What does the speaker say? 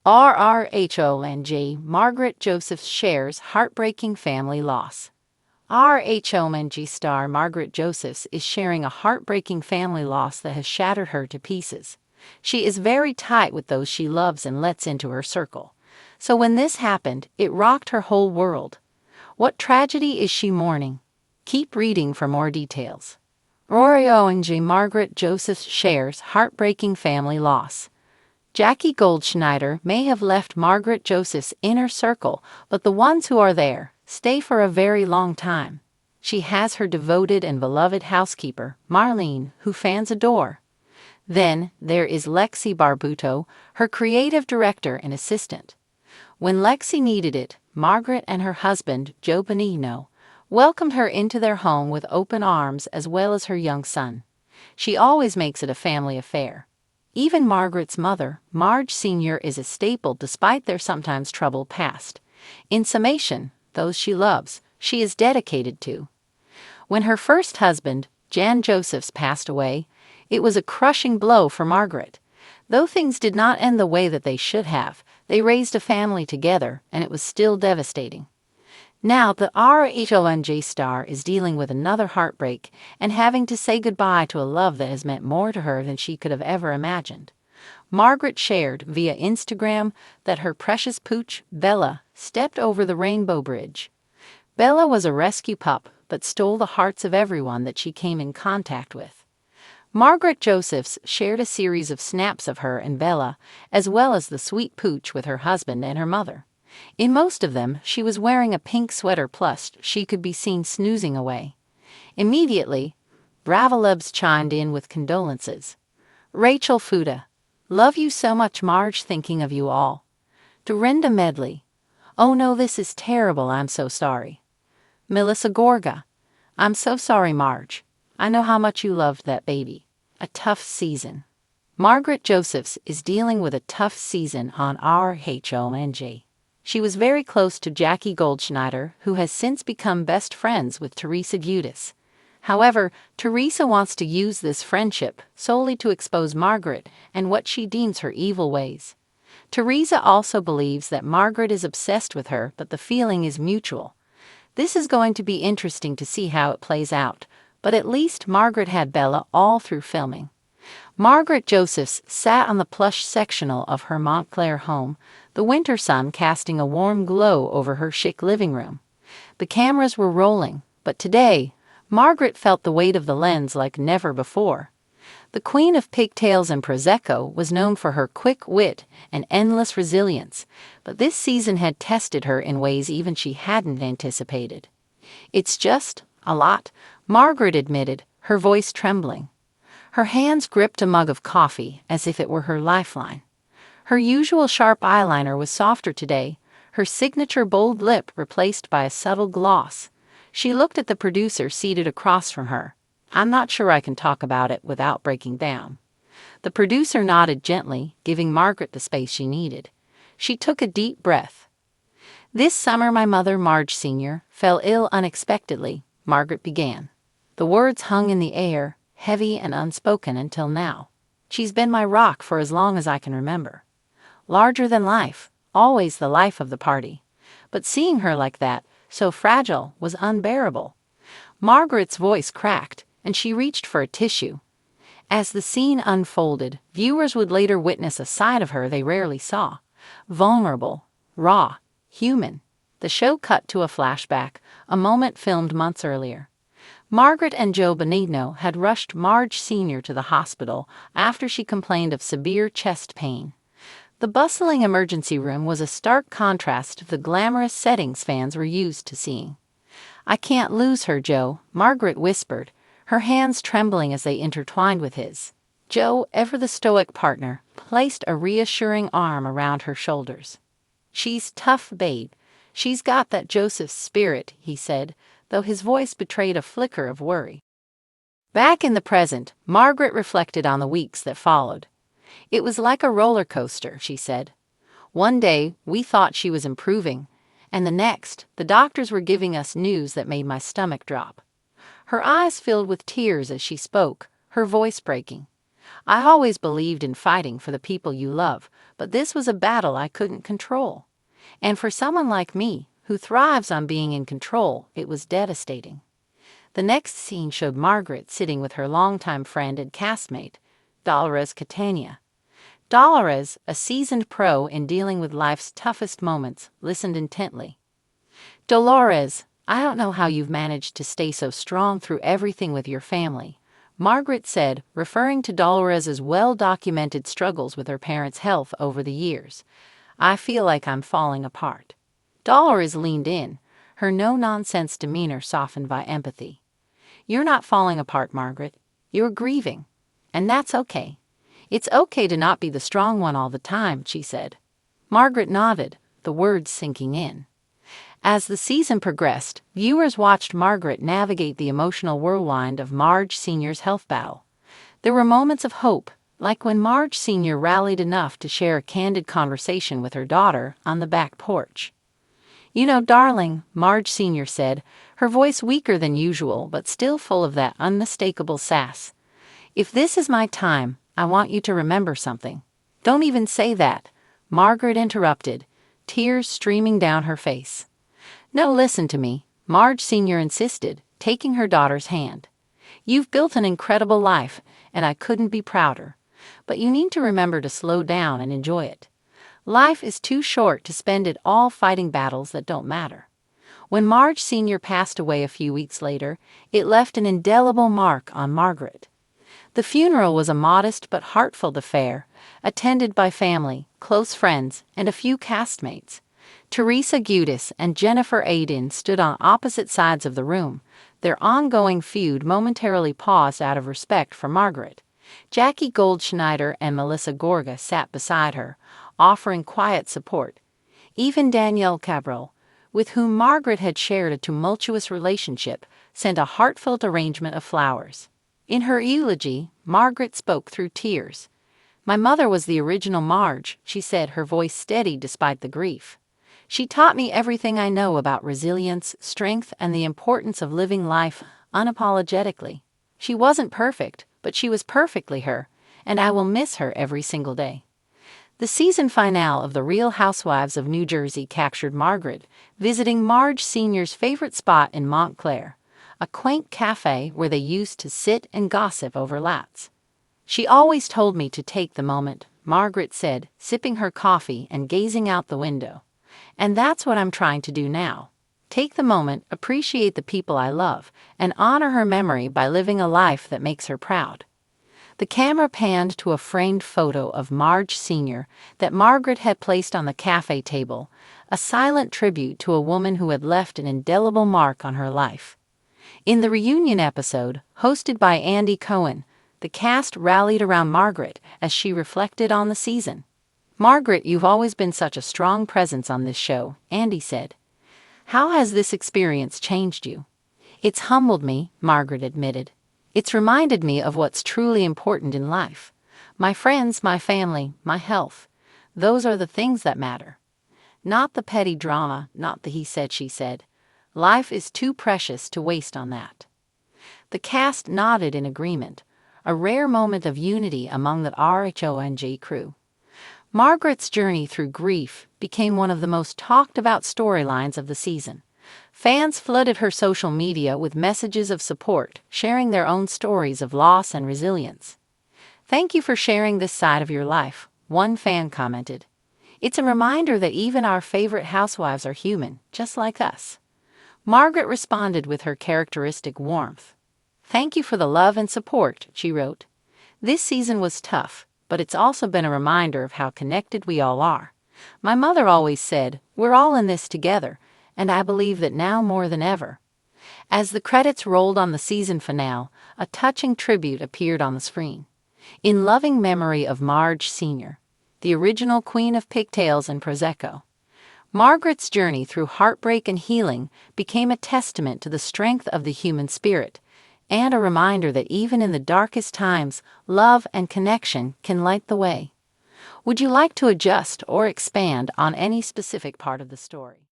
RRHONG Margaret Joseph shares heartbreaking family loss. RHONG star Margaret Josephs is sharing a heartbreaking family loss that has shattered her to pieces. She is very tight with those she loves and lets into her circle. So when this happened, it rocked her whole world. What tragedy is she mourning? Keep reading for more details. RRHONG Margaret Josephs shares heartbreaking family loss. Jackie Goldschneider may have left Margaret Joseph's inner circle, but the ones who are there stay for a very long time. She has her devoted and beloved housekeeper, Marlene, who fans adore. Then there is Lexi Barbuto, her creative director and assistant. When Lexi needed it, Margaret and her husband, Joe Benigno, welcomed her into their home with open arms as well as her young son. She always makes it a family affair. Even Margaret's mother, Marge Sr., is a staple despite their sometimes troubled past. In summation, those she loves, she is dedicated to. When her first husband, Jan Josephs, passed away, it was a crushing blow for Margaret. Though things did not end the way that they should have, they raised a family together, and it was still devastating. Now, the RHONG star is dealing with another heartbreak and having to say goodbye to a love that has meant more to her than she could have ever imagined. Margaret shared via Instagram that her precious pooch, Bella, stepped over the rainbow bridge. Bella was a rescue pup, but stole the hearts of everyone that she came in contact with. Margaret Josephs shared a series of snaps of her and Bella, as well as the sweet pooch with her husband and her mother. In most of them, she was wearing a pink sweater plus she could be seen snoozing away. Immediately, Bravalebs chimed in with condolences. Rachel Fuda, love you so much Marge, thinking of you all. Dorinda Medley, oh no, this is terrible, I'm so sorry. Melissa Gorga, I'm so sorry Marge. I know how much you loved that baby. A tough season. Margaret Josephs is dealing with a tough season on RHONG. She was very close to Jackie Goldschneider, who has since become best friends with Teresa Giudice. However, Teresa wants to use this friendship solely to expose Margaret and what she deems her evil ways. Teresa also believes that Margaret is obsessed with her, but the feeling is mutual. This is going to be interesting to see how it plays out, but at least Margaret had Bella all through filming. Margaret Josephs sat on the plush sectional of her Montclair home, the winter sun casting a warm glow over her chic living room. The cameras were rolling, but today, Margaret felt the weight of the lens like never before. The Queen of Pigtails and Prosecco was known for her quick wit and endless resilience, but this season had tested her in ways even she hadn't anticipated. It's just a lot, Margaret admitted, her voice trembling. Her hands gripped a mug of coffee as if it were her lifeline. Her usual sharp eyeliner was softer today, her signature bold lip replaced by a subtle gloss. She looked at the producer seated across from her. I'm not sure I can talk about it without breaking down. The producer nodded gently, giving Margaret the space she needed. She took a deep breath. This summer my mother, Marge Sr., fell ill unexpectedly, Margaret began. The words hung in the air, heavy and unspoken until now. She's been my rock for as long as I can remember. Larger than life, always the life of the party. But seeing her like that, so fragile, was unbearable. Margaret's voice cracked, and she reached for a tissue. As the scene unfolded, viewers would later witness a side of her they rarely saw. Vulnerable, raw, human. The show cut to a flashback, a moment filmed months earlier. Margaret and Joe Benigno had rushed Marge Sr. to the hospital after she complained of severe chest pain. The bustling emergency room was a stark contrast to the glamorous settings fans were used to seeing. I can't lose her, Joe, Margaret whispered, her hands trembling as they intertwined with his. Joe, ever the stoic partner, placed a reassuring arm around her shoulders. She's tough, babe. She's got that Joseph's spirit, he said, though his voice betrayed a flicker of worry. Back in the present, Margaret reflected on the weeks that followed. It was like a roller coaster, she said. One day, we thought she was improving, and the next, the doctors were giving us news that made my stomach drop. Her eyes filled with tears as she spoke, her voice breaking. I always believed in fighting for the people you love, but this was a battle I couldn't control. And for someone like me, who thrives on being in control, it was devastating. The next scene showed Margaret sitting with her longtime friend and castmate, Dolores Catania. Dolores, a seasoned pro in dealing with life's toughest moments, listened intently. "Dolores, I don't know how you've managed to stay so strong through everything with your family," Margaret said, referring to Dolores's well-documented struggles with her parents' health over the years. "I feel like I'm falling apart." Dolores leaned in, her no-nonsense demeanor softened by empathy. "You're not falling apart, Margaret. You're grieving. And that's okay. It's okay to not be the strong one all the time," she said. Margaret nodded, the words sinking in. As the season progressed, viewers watched Margaret navigate the emotional whirlwind of Marge Sr.'s health battle. There were moments of hope, like when Marge Sr. rallied enough to share a candid conversation with her daughter on the back porch. "You know, darling," Marge Sr. said, her voice weaker than usual but still full of that unmistakable sass. "If this is my time, I want you to remember something." "Don't even say that," Margaret interrupted, tears streaming down her face. "No, listen to me," Marge Sr. insisted, taking her daughter's hand. "You've built an incredible life, and I couldn't be prouder. But you need to remember to slow down and enjoy it. Life is too short to spend it all fighting battles that don't matter." When Marge Sr. passed away a few weeks later, it left an indelible mark on Margaret. The funeral was a modest but heartfelt affair, attended by family, close friends, and a few castmates. Teresa Giudice and Jennifer Aydin stood on opposite sides of the room, their ongoing feud momentarily paused out of respect for Margaret. Jackie Goldschneider and Melissa Gorga sat beside her, offering quiet support. Even Danielle Cabral, with whom Margaret had shared a tumultuous relationship, sent a heartfelt arrangement of flowers. In her eulogy, Margaret spoke through tears. "My mother was the original Marge," she said, her voice steady despite the grief. "She taught me everything I know about resilience, strength, and the importance of living life unapologetically. She wasn't perfect, but she was perfectly her, and I will miss her every single day." The season finale of The Real Housewives of New Jersey captured Margaret visiting Marge Sr.'s favorite spot in Montclair, a quaint cafe where they used to sit and gossip over lattes. "She always told me to take the moment," Margaret said, sipping her coffee and gazing out the window. "And that's what I'm trying to do now. Take the moment, appreciate the people I love, and honor her memory by living a life that makes her proud." The camera panned to a framed photo of Marge Sr. that Margaret had placed on the cafe table, a silent tribute to a woman who had left an indelible mark on her life. In the reunion episode, hosted by Andy Cohen, the cast rallied around Margaret as she reflected on the season. "Margaret, you've always been such a strong presence on this show," Andy said. "How has this experience changed you?" "It's humbled me," Margaret admitted. "It's reminded me of what's truly important in life. My friends, my family, my health. Those are the things that matter. Not the petty drama, not the he said, she said. Life is too precious to waste on that." The cast nodded in agreement, a rare moment of unity among the RHONG crew. Margaret's journey through grief became one of the most talked-about storylines of the season. Fans flooded her social media with messages of support, sharing their own stories of loss and resilience. "Thank you for sharing this side of your life," one fan commented. "It's a reminder that even our favorite housewives are human, just like us." Margaret responded with her characteristic warmth. "Thank you for the love and support," she wrote. "This season was tough, but it's also been a reminder of how connected we all are. My mother always said, we're all in this together, and I believe that now more than ever." As the credits rolled on the season finale, a touching tribute appeared on the screen. "In loving memory of Marge Sr., the original queen of pigtails and Prosecco." Margaret's journey through heartbreak and healing became a testament to the strength of the human spirit, and a reminder that even in the darkest times, love and connection can light the way. Would you like to adjust or expand on any specific part of the story?